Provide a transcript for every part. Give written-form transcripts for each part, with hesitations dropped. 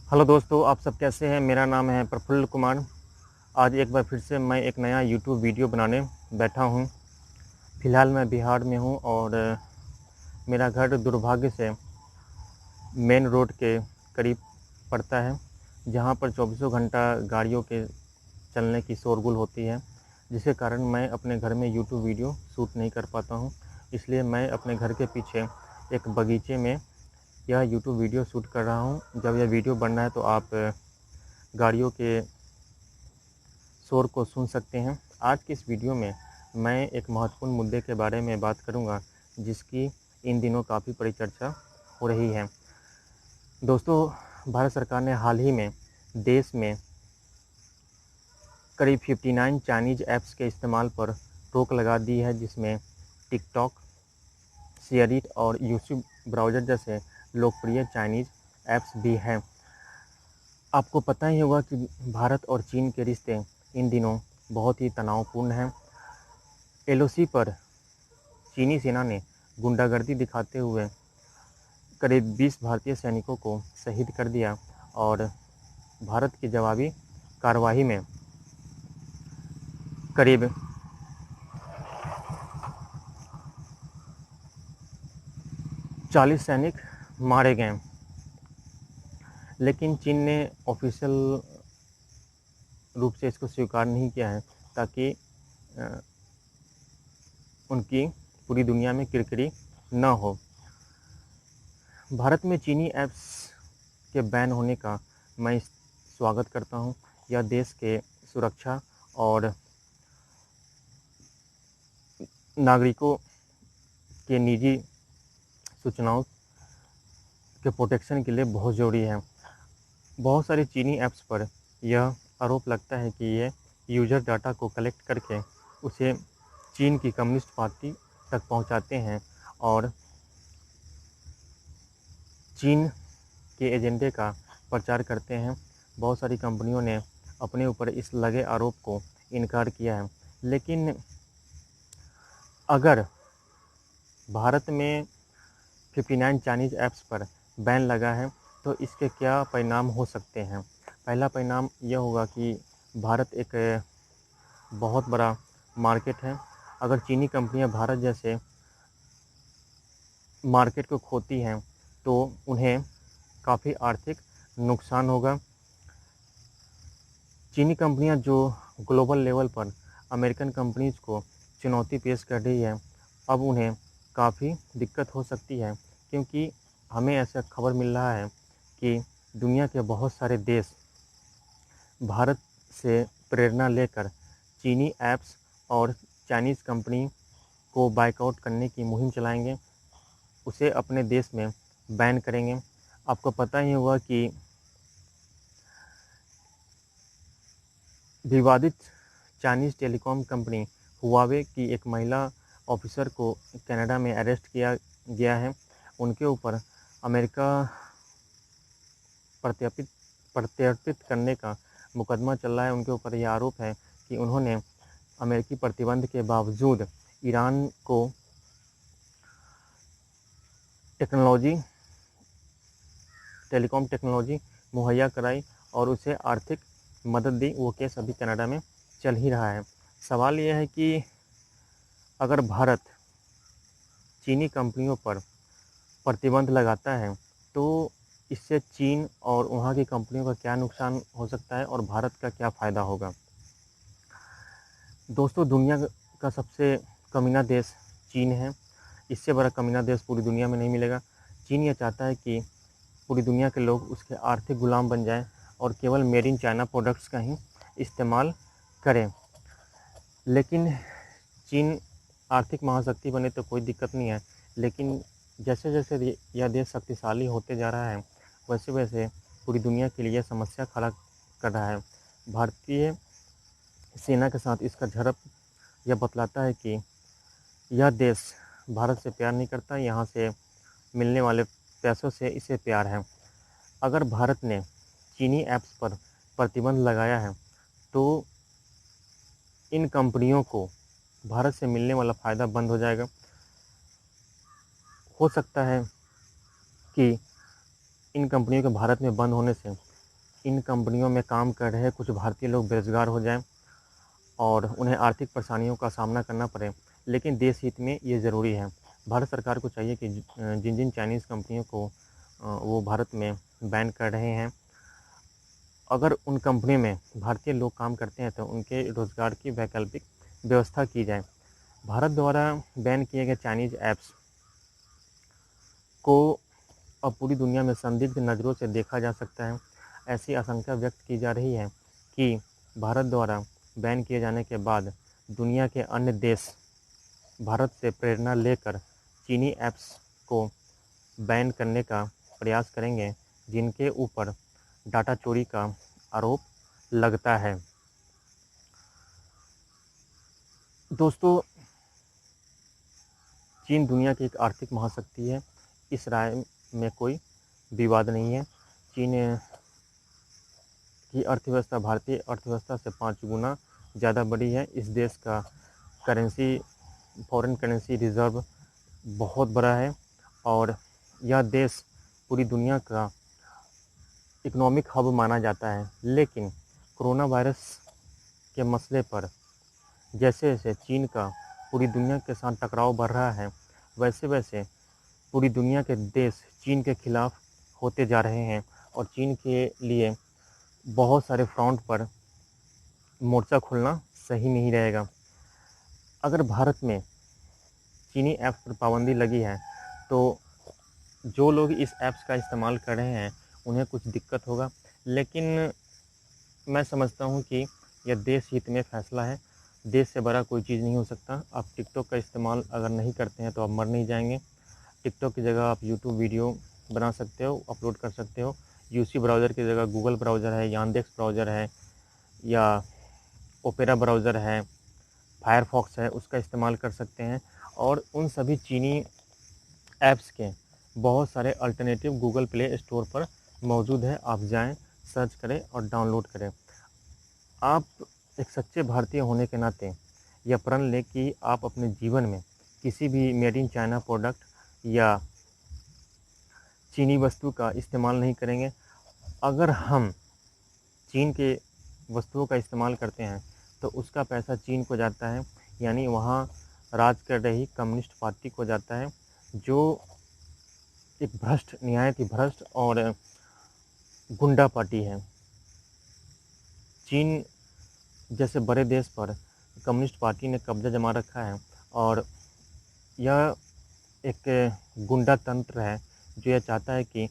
Hello दोस्तों, आप सब कैसे हैं। मेरा नाम है प्रफुल्ल कुमार। आज एक बार फिर से मैं एक नया यूट्यूब वीडियो बनाने बैठा हूं। फ़िलहाल मैं बिहार में हूं और मेरा घर दुर्भाग्य से मेन रोड के करीब पड़ता है, जहां पर चौबीसों घंटा गाड़ियों के चलने की शोरगुल होती है, जिसके कारण मैं अपने घर में यूट्यूब वीडियो शूट नहीं कर पाता हूं। इसलिए मैं अपने घर के पीछे एक बगीचे में यह यूट्यूब वीडियो शूट कर रहा हूं। जब यह वीडियो बन रहा है तो आप गाड़ियों के शोर को सुन सकते हैं। आज की इस वीडियो में मैं एक महत्वपूर्ण मुद्दे के बारे में बात करूंगा, जिसकी इन दिनों काफ़ी परिचर्चा हो रही है। दोस्तों, भारत सरकार ने हाल ही में देश में करीब 59 चाइनीज़ ऐप्स के इस्तेमाल पर रोक लगा दी है, जिसमें टिकटॉक, शेयरिट और यूट्यूब ब्राउज़र जैसे लोकप्रिय चाइनीज़ ऐप्स भी हैं। आपको पता ही होगा कि भारत और चीन के रिश्ते इन दिनों बहुत ही तनावपूर्ण हैं। एलओसी पर चीनी सेना ने गुंडागर्दी दिखाते हुए करीब 20 भारतीय सैनिकों को शहीद कर दिया और भारत की जवाबी कार्रवाई में करीब 40 सैनिक मारे गए। लेकिन चीन ने ऑफिशियल रूप से इसको स्वीकार नहीं किया है, ताकि उनकी पूरी दुनिया में किरकिरी न हो। भारत में चीनी ऐप्स के बैन होने का मैं स्वागत करता हूं। यह देश के सुरक्षा और नागरिकों के निजी सूचनाओं के प्रोटेक्शन के लिए बहुत ज़रूरी है। बहुत सारे चीनी ऐप्स पर यह आरोप लगता है कि ये यूज़र डाटा को कलेक्ट करके उसे चीन की कम्युनिस्ट पार्टी तक पहुंचाते हैं और चीन के एजेंडे का प्रचार करते हैं। बहुत सारी कंपनियों ने अपने ऊपर इस लगे आरोप को इनकार किया है। लेकिन अगर भारत में 59 चाइनीज़ ऐप्स पर बैन लगा है तो इसके क्या परिणाम हो सकते हैं। पहला परिणाम यह होगा कि भारत एक बहुत बड़ा मार्केट है। अगर चीनी कंपनियां भारत जैसे मार्केट को खोती हैं तो उन्हें काफ़ी आर्थिक नुकसान होगा। चीनी कंपनियां जो ग्लोबल लेवल पर अमेरिकन कंपनीज़ को चुनौती पेश कर रही है, अब उन्हें काफ़ी दिक्कत हो सकती है, क्योंकि हमें ऐसा खबर मिल रहा है कि दुनिया के बहुत सारे देश भारत से प्रेरणा लेकर चीनी ऐप्स और चाइनीज़ कंपनी को बायकॉट करने की मुहिम चलाएंगे, उसे अपने देश में बैन करेंगे। आपको पता ही होगा कि विवादित चाइनीज़ टेलीकॉम कंपनी हुआवे की एक महिला ऑफिसर को कनाडा में अरेस्ट किया गया है। उनके ऊपर अमेरिका प्रत्यर्पित प्रत्यर्पित करने का मुकदमा चल रहा है। उनके ऊपर यह आरोप है कि उन्होंने अमेरिकी प्रतिबंध के बावजूद ईरान को टेलीकॉम टेक्नोलॉजी मुहैया कराई और उसे आर्थिक मदद दी। वो केस अभी कनाडा में चल ही रहा है। सवाल यह है कि अगर भारत चीनी कंपनियों पर प्रतिबंध लगाता है तो इससे चीन और वहाँ की कंपनियों का क्या नुकसान हो सकता है और भारत का क्या फ़ायदा होगा। दोस्तों, दुनिया का सबसे कमीना देश चीन है। इससे बड़ा कमीना देश पूरी दुनिया में नहीं मिलेगा। चीन ये चाहता है कि पूरी दुनिया के लोग उसके आर्थिक गुलाम बन जाएं और केवल मेड इन चाइना प्रोडक्ट्स का ही इस्तेमाल करें। लेकिन चीन आर्थिक महाशक्ति बने तो कोई दिक्कत नहीं है, लेकिन जैसे जैसे यह देश शक्तिशाली होते जा रहा है, वैसे वैसे पूरी दुनिया के लिए समस्या खड़ा कर रहा है। भारतीय सेना के साथ इसका झड़प यह बतलाता है कि यह देश भारत से प्यार नहीं करता, यहाँ से मिलने वाले पैसों से इसे प्यार है। अगर भारत ने चीनी ऐप्स पर प्रतिबंध लगाया है तो इन कंपनियों को भारत से मिलने वाला फ़ायदा बंद हो जाएगा। हो सकता है कि इन कंपनियों के भारत में बंद होने से इन कंपनियों में काम कर रहे कुछ भारतीय लोग बेरोजगार हो जाएं और उन्हें आर्थिक परेशानियों का सामना करना पड़े, लेकिन देश हित में ये ज़रूरी है। भारत सरकार को चाहिए कि जिन जिन चाइनीज़ कंपनियों को वो भारत में बैन कर रहे हैं, अगर उन कंपनी में भारतीय लोग काम करते हैं तो उनके रोज़गार की वैकल्पिक व्यवस्था की जाए। भारत द्वारा बैन किए गए चाइनीज़ ऐप्स को अब पूरी दुनिया में संदिग्ध नज़रों से देखा जा सकता है। ऐसी आशंका व्यक्त की जा रही है कि भारत द्वारा बैन किए जाने के बाद दुनिया के अन्य देश भारत से प्रेरणा लेकर चीनी ऐप्स को बैन करने का प्रयास करेंगे, जिनके ऊपर डाटा चोरी का आरोप लगता है। दोस्तों, चीन दुनिया की एक आर्थिक महाशक्ति है, इस राय में कोई विवाद नहीं है। चीन की अर्थव्यवस्था भारतीय अर्थव्यवस्था से 5 गुना ज़्यादा बड़ी है। इस देश का करेंसी फॉरेन करेंसी रिज़र्व बहुत बड़ा है और यह देश पूरी दुनिया का इकोनॉमिक हब माना जाता है। लेकिन कोरोना वायरस के मसले पर जैसे जैसे चीन का पूरी दुनिया के साथ टकराव बढ़ रहा है, वैसे वैसे पूरी दुनिया के देश चीन के खिलाफ होते जा रहे हैं और चीन के लिए बहुत सारे फ्रंट पर मोर्चा खोलना सही नहीं रहेगा। अगर भारत में चीनी ऐप्स पर पाबंदी लगी है तो जो लोग इस ऐप्स का इस्तेमाल कर रहे हैं उन्हें कुछ दिक्कत होगा, लेकिन मैं समझता हूँ कि यह देश हित में फैसला है। देश से बड़ा कोई चीज़ नहीं हो सकता। आप टिकटॉक का इस्तेमाल अगर नहीं करते हैं तो आप मर नहीं जाएंगे। टिकटॉक की जगह आप यूट्यूब वीडियो बना सकते हो, अपलोड कर सकते हो। यूसी ब्राउज़र की जगह गूगल ब्राउज़र है, यांडेक्स ब्राउज़र है या ओपेरा ब्राउज़र है, फायरफॉक्स है, उसका इस्तेमाल कर सकते हैं। और उन सभी चीनी ऐप्स के बहुत सारे अल्टरनेटिव गूगल प्ले स्टोर पर मौजूद है। आप जाएं, सर्च करें और डाउनलोड करें। आप एक सच्चे भारतीय होने के नाते यह प्रण लें कि आप अपने जीवन में किसी भी मेड इन चाइना प्रोडक्ट या चीनी वस्तु का इस्तेमाल नहीं करेंगे। अगर हम चीन के वस्तुओं का इस्तेमाल करते हैं तो उसका पैसा चीन को जाता है, यानी वहाँ राज कर रही कम्युनिस्ट पार्टी को जाता है, जो एक भ्रष्ट, निहायत ही भ्रष्ट और गुंडा पार्टी है। चीन जैसे बड़े देश पर कम्युनिस्ट पार्टी ने कब्जा जमा रखा है और यह एक गुंडा तंत्र है जो यह चाहता है कि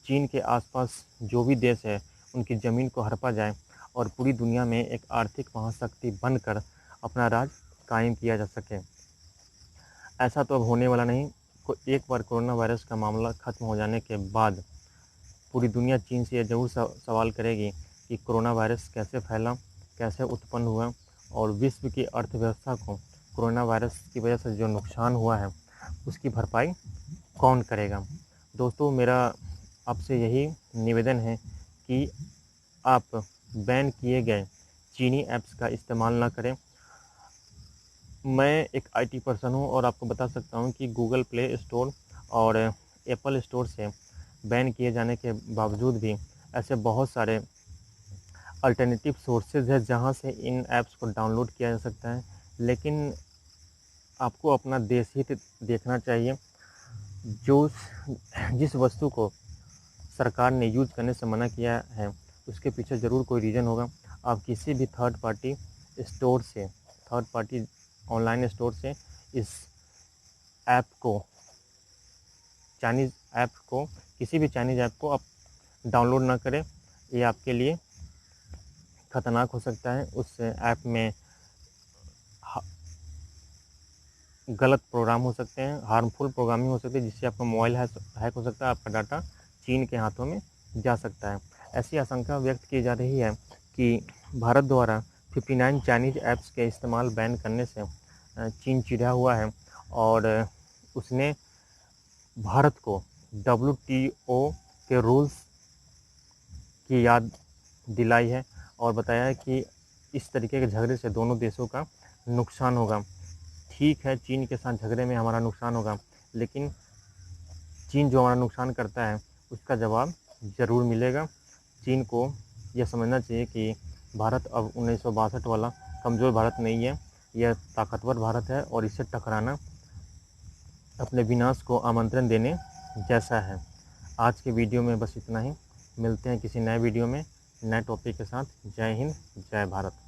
चीन के आसपास जो भी देश है उनकी ज़मीन को हड़पा जाए और पूरी दुनिया में एक आर्थिक महाशक्ति बनकर अपना राज कायम किया जा सके। ऐसा तो अब होने वाला नहीं। एक बार कोरोना वायरस का मामला ख़त्म हो जाने के बाद पूरी दुनिया चीन से यह ज़रूर सवाल करेगी कि कोरोना वायरस कैसे फैला, कैसे उत्पन्न हुआ और विश्व की अर्थव्यवस्था को कोरोना वायरस की वजह से जो नुकसान हुआ है उसकी भरपाई कौन करेगा। दोस्तों, मेरा आपसे यही निवेदन है कि आप बैन किए गए चीनी ऐप्स का इस्तेमाल ना करें। मैं एक आईटी पर्सन हूं और आपको बता सकता हूं कि गूगल प्ले स्टोर और एप्पल स्टोर से बैन किए जाने के बावजूद भी ऐसे बहुत सारे अल्टरनेटिव सोर्सेज है जहां से इन ऐप्स को डाउनलोड किया जा सकता है। लेकिन आपको अपना देश हित देखना चाहिए। जो जिस वस्तु को सरकार ने यूज करने से मना किया है उसके पीछे ज़रूर कोई रीज़न होगा। आप किसी भी थर्ड पार्टी ऑनलाइन स्टोर से इस ऐप को चाइनीज़ ऐप को किसी भी चाइनीज़ ऐप को आप डाउनलोड ना करें। ये आपके लिए ख़तरनाक हो सकता है। उस ऐप में गलत प्रोग्राम हो सकते हैं, हार्मफुल प्रोग्रामिंग हो सकती है, जिससे आपका मोबाइल हैक हो सकता है, आपका डाटा चीन के हाथों में जा सकता है। ऐसी आशंका व्यक्त की जा रही है कि भारत द्वारा 59 चाइनीज़ ऐप्स के इस्तेमाल बैन करने से चीन चिढ़ा हुआ है और उसने भारत को WTO के रूल्स की याद दिलाई है और बताया है कि इस तरीके के झगड़े से दोनों देशों का नुकसान होगा। ठीक है, चीन के साथ झगड़े में हमारा नुकसान होगा, लेकिन चीन जो हमारा नुकसान करता है उसका जवाब ज़रूर मिलेगा। चीन को यह समझना चाहिए कि भारत अब 1962 वाला कमज़ोर भारत नहीं है, यह ताकतवर भारत है और इससे टकराना अपने विनाश को आमंत्रण देने जैसा है। आज के वीडियो में बस इतना ही। मिलते हैं किसी नए वीडियो में नए टॉपिक के साथ। जय हिंद, जय भारत।